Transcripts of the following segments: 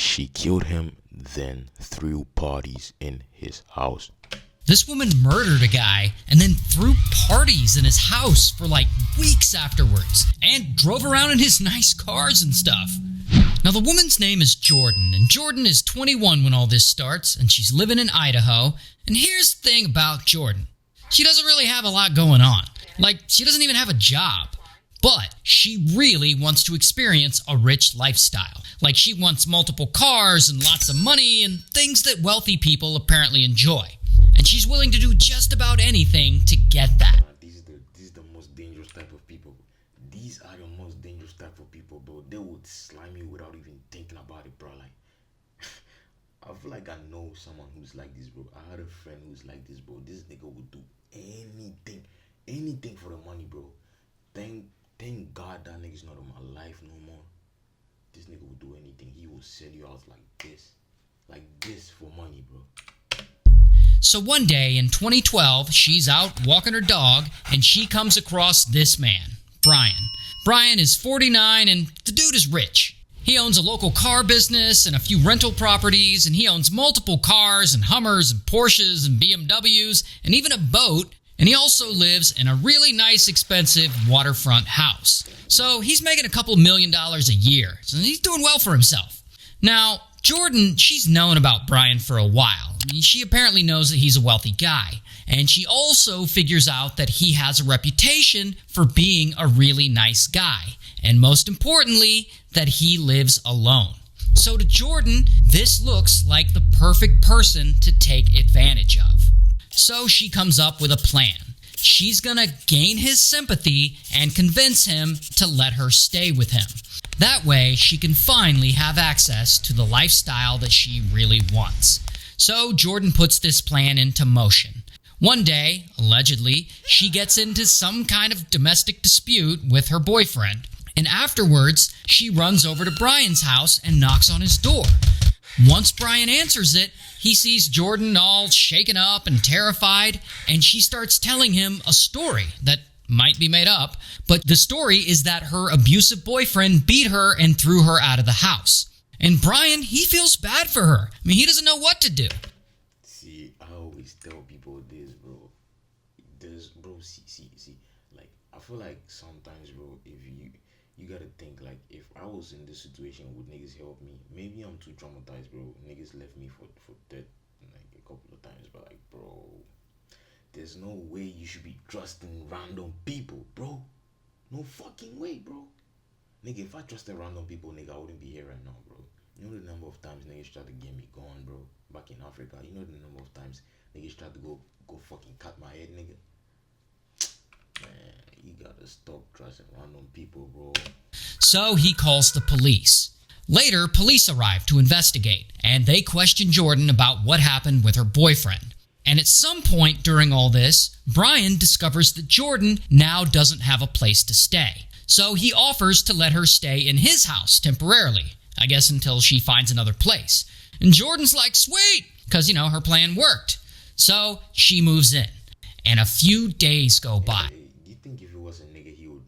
She killed him, then threw parties in his house. This woman murdered a guy and then threw parties in his house for like weeks afterwards and drove around in his nice cars and stuff. Now the woman's name is Jordan, and Jordan is 21 when all this starts, and she's living in Idaho. And here's the thing about Jordan. She doesn't really have a lot going on. Like, she doesn't even have a job. But she really wants to experience a rich lifestyle. Like, she wants multiple cars and lots of money and things that wealthy people apparently enjoy. And she's willing to do just about anything to get that. These are the most dangerous type of people. These are the most dangerous type of people, bro. They would slime you without even thinking about it, bro. Like, I feel like I know someone who's like this, bro. I had a friend who's like this, bro. This nigga would do anything for the money, bro. Thank God that nigga's not in my life no more. This nigga will do anything. He will sell you out like this for money, bro. So one day in 2012, she's out walking her dog and she comes across this man, Brian. Brian is 49 and the dude is rich. He owns a local car business and a few rental properties, and he owns multiple cars and Hummers and Porsches and BMWs and even a boat. And he also lives in a really nice, expensive waterfront house. So he's making a couple $1 million a year. So he's doing well for himself. Now, Jordan, she's known about Brian for a while. I mean, she apparently knows that he's a wealthy guy. And she also figures out that he has a reputation for being a really nice guy. And most importantly, that he lives alone. So to Jordan, this looks like the perfect person to take advantage of. So she comes up with a plan. She's gonna gain his sympathy and convince him to let her stay with him. That way, she can finally have access to the lifestyle that she really wants. So Jordan puts this plan into motion. One day, allegedly, she gets into some kind of domestic dispute with her boyfriend, and afterwards, she runs over to Brian's house and knocks on his door. Once Brian answers it, he sees Jordan all shaken up and terrified, and she starts telling him a story that might be made up, but the story is that her abusive boyfriend beat her and threw her out of the house. And Brian, he feels bad for her. I mean, he doesn't know what to do. See, I always tell people this, bro. See, like, I feel like sometimes, bro, if you gotta think, like, if I was in this situation, would niggas help me? Maybe I'm too traumatized, bro. Niggas left me for dead, like, a couple of times, but, like, bro, there's no way you should be trusting random people, bro. No fucking way, bro. Nigga, if I trusted random people, nigga, I wouldn't be here right now, bro. You know the number of times niggas tried to get me gone, bro, back in Africa. You know the number of times niggas tried to go fucking cut my head, nigga. Man, you gotta stop trusting random people, bro. So he calls the police. Later, police arrive to investigate, and they question Jordan about what happened with her boyfriend. And at some point during all this, Brian discovers that Jordan now doesn't have a place to stay. So he offers to let her stay in his house temporarily, I guess until she finds another place. And Jordan's like, sweet, because, you know, her plan worked. So she moves in, and a few days go by. Do you think if it was a nigga, he would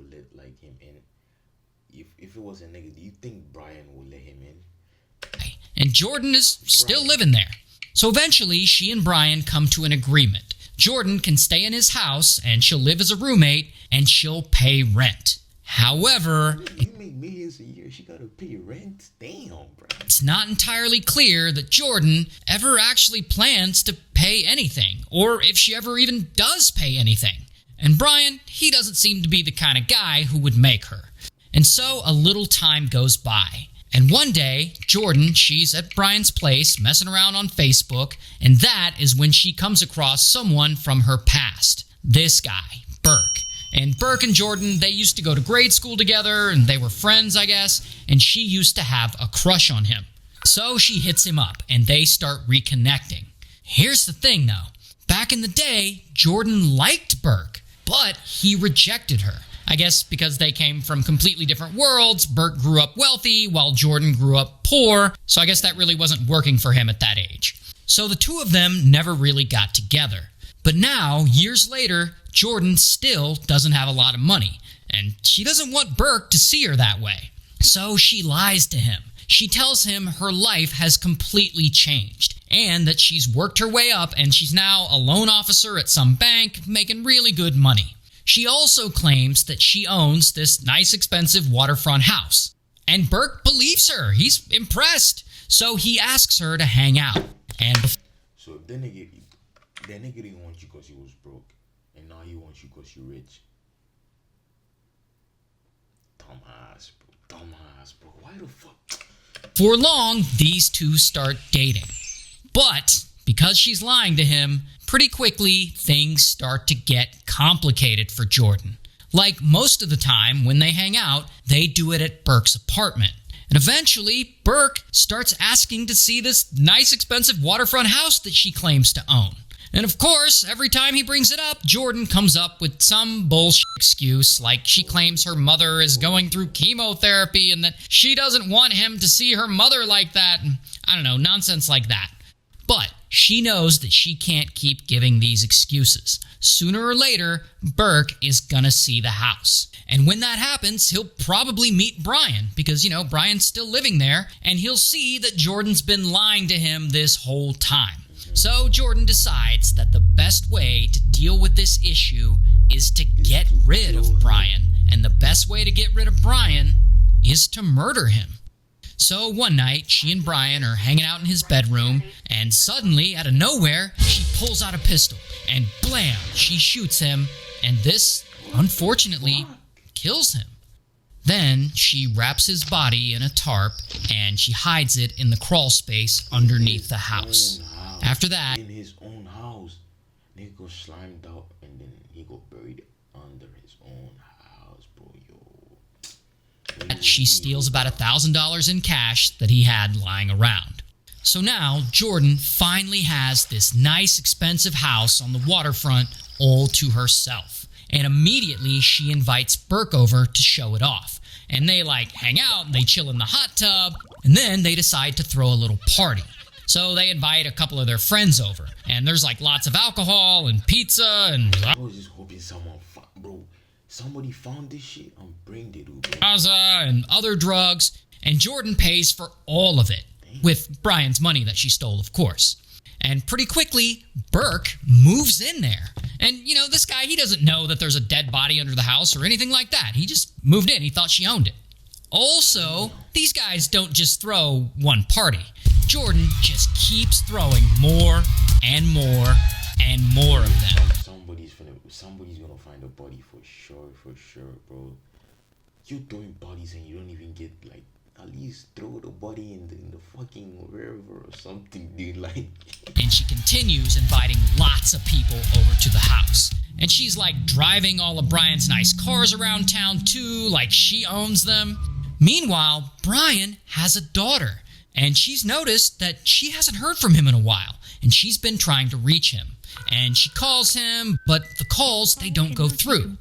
let like him in? If it was a nigga, do you think Brian would let him in? And Jordan is still living there. So eventually, she and Brian come to an agreement. Jordan can stay in his house, and she'll live as a roommate, and she'll pay rent. However, you make millions a year, she gotta pay rent? Damn, bro. It's not entirely clear that Jordan ever actually plans to pay anything, or if she ever even does pay anything. And Brian, he doesn't seem to be the kind of guy who would make her. And so a little time goes by. And one day, Jordan, she's at Brian's place messing around on Facebook, and that is when she comes across someone from her past. This guy, Burke. And Burke and Jordan, they used to go to grade school together, and they were friends, I guess, and she used to have a crush on him. So she hits him up, and they start reconnecting. Here's the thing, though. Back in the day, Jordan liked Burke, but he rejected her. I guess because they came from completely different worlds. Burke grew up wealthy while Jordan grew up poor, so I guess that really wasn't working for him at that age. So the two of them never really got together. But now, years later, Jordan still doesn't have a lot of money, and she doesn't want Burke to see her that way. So she lies to him, She tells him her life has completely changed and that she's worked her way up and she's now a loan officer at some bank making really good money. She also claims that she owns this nice expensive waterfront house. And Burke believes her. He's impressed. So he asks her to hang out. And So that nigga didn't want you because he was broke, and now he wants you because you're rich. Dumbass, bro. Why the fuck? for long, these two start dating. But because she's lying to him, pretty quickly things start to get complicated for Jordan. Like most of the time when they hang out, they do it at Burke's apartment. And eventually, Burke starts asking to see this nice expensive waterfront house that she claims to own. And of course, every time he brings it up, Jordan comes up with some bullshit excuse, like she claims her mother is going through chemotherapy and that she doesn't want him to see her mother like that. And I don't know, nonsense like that. But she knows that she can't keep giving these excuses. Sooner or later, Burke is gonna see the house. And when that happens, he'll probably meet Brian because, Brian's still living there, and he'll see that Jordan's been lying to him this whole time. So Jordan decides that the best way to deal with this issue is to get rid of Brian. And the best way to get rid of Brian is to murder him. So one night, she and Brian are hanging out in his bedroom, and suddenly, out of nowhere, she pulls out a pistol, and blam, she shoots him, and this, unfortunately, kills him. Then she wraps his body in a tarp, and she hides it in the crawl space underneath the house. After that, in his own house, nigga go slimed out, and then he go buried under his own house, bro. she steals about $1,000 in cash that he had lying around. So now Jordan finally has this nice expensive house on the waterfront all to herself. And immediately she invites Burke over to show it off. And they hang out, and they chill in the hot tub, and then they decide to throw a little party. So they invite a couple of their friends over, and there's lots of alcohol and pizza and I was just hoping somebody found this shit and bring it, bro. and other drugs, and Jordan pays for all of it, with Brian's money that she stole, of course. And pretty quickly, Burke moves in there. And, this guy, he doesn't know that there's a dead body under the house or anything like that. He just moved in. He thought she owned it. Also, these guys don't just throw one party. Jordan just keeps throwing more and more and more of them. Somebody's gonna find a body for sure, bro. You throwing bodies and you don't even get at least throw the body in the fucking river or something, dude. And she continues inviting lots of people over to the house. And she's driving all of Brian's nice cars around town too, like she owns them. Meanwhile, Brian has a daughter, and she's noticed that she hasn't heard from him in a while, and she's been trying to reach him. And she calls him, but the calls, they don't go through.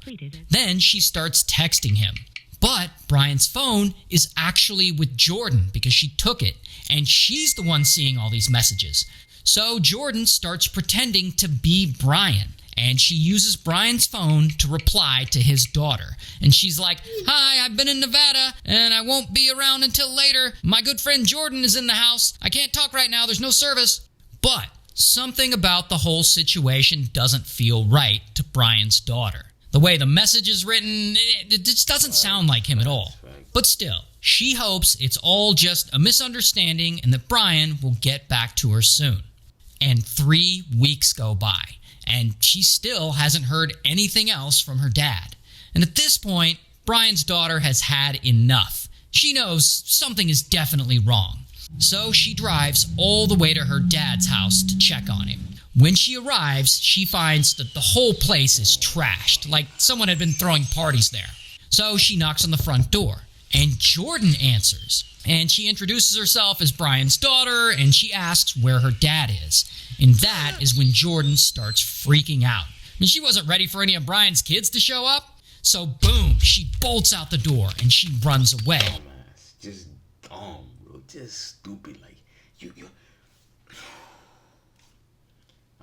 Then she starts texting him. But Brian's phone is actually with Jordan because she took it, and she's the one seeing all these messages. So Jordan starts pretending to be Brian, and she uses Brian's phone to reply to his daughter. And she's like, "Hi, I've been in Nevada, and I won't be around until later. My good friend Jordan is in the house. I can't talk right now. There's no service." But something about the whole situation doesn't feel right to Brian's daughter. The way the message is written, it just doesn't sound like him at all. But still, she hopes it's all just a misunderstanding and that Brian will get back to her soon. And 3 weeks go by, and she still hasn't heard anything else from her dad. And at this point, Brian's daughter has had enough. She knows something is definitely wrong. So she drives all the way to her dad's house to check on him. When she arrives, she finds that the whole place is trashed, like someone had been throwing parties there. So she knocks on the front door, and Jordan answers. And she introduces herself as Brian's daughter, and she asks where her dad is. And that is when Jordan starts freaking out. She wasn't ready for any of Brian's kids to show up. So boom, she bolts out the door, and she runs away. Dumbass. Just dumb, bro. Just stupid. You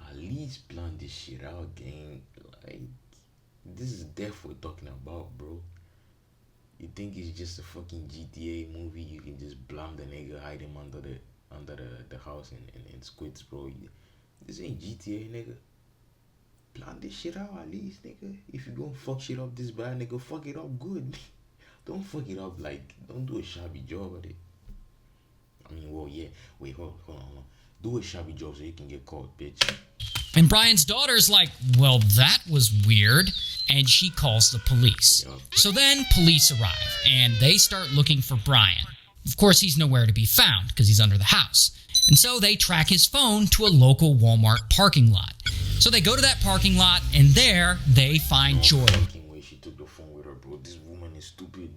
at least plan this shit out, gang. This is death we're talking about, bro. You think it's just a fucking GTA movie? You can just blam the nigga, hide him under the house and squids, bro. This ain't GTA, nigga. Plan this shit out at least, nigga. If you gonna fuck shit up this bad, nigga, fuck it up good. Don't fuck it up like, don't do a shabby job at it. I mean, well, yeah. Wait, hold on. Do a shabby job so you can get caught, bitch. And Brian's daughter's like, well, that was weird. And she calls the police. Yup. So then police arrive and they start looking for Brian. Of course, he's nowhere to be found because he's under the house. And so they track his phone to a local Walmart parking lot. So they go to that parking lot and there they find Jordan. Fucking way she took the phone with her, bro. This woman is stupid.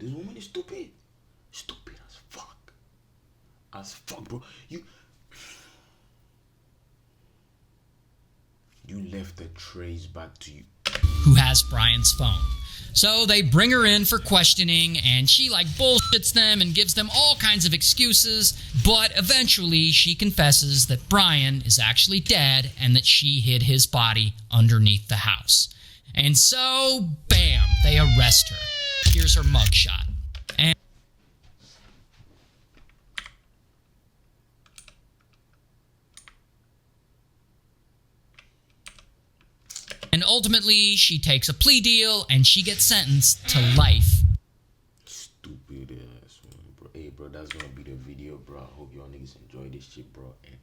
Stupid as fuck. As fuck, bro. You left the trace back to you. Who has Brian's phone. So they bring her in for questioning and she like bullshits them and gives them all kinds of excuses, but eventually she confesses that Brian is actually dead and that she hid his body underneath the house. And so, bam, they arrest her. Here's her mugshot. And ultimately, she takes a plea deal and she gets sentenced to life. Stupid ass one, bro. Hey, bro, that's gonna be the video, bro. I hope y'all niggas enjoy this shit, bro. And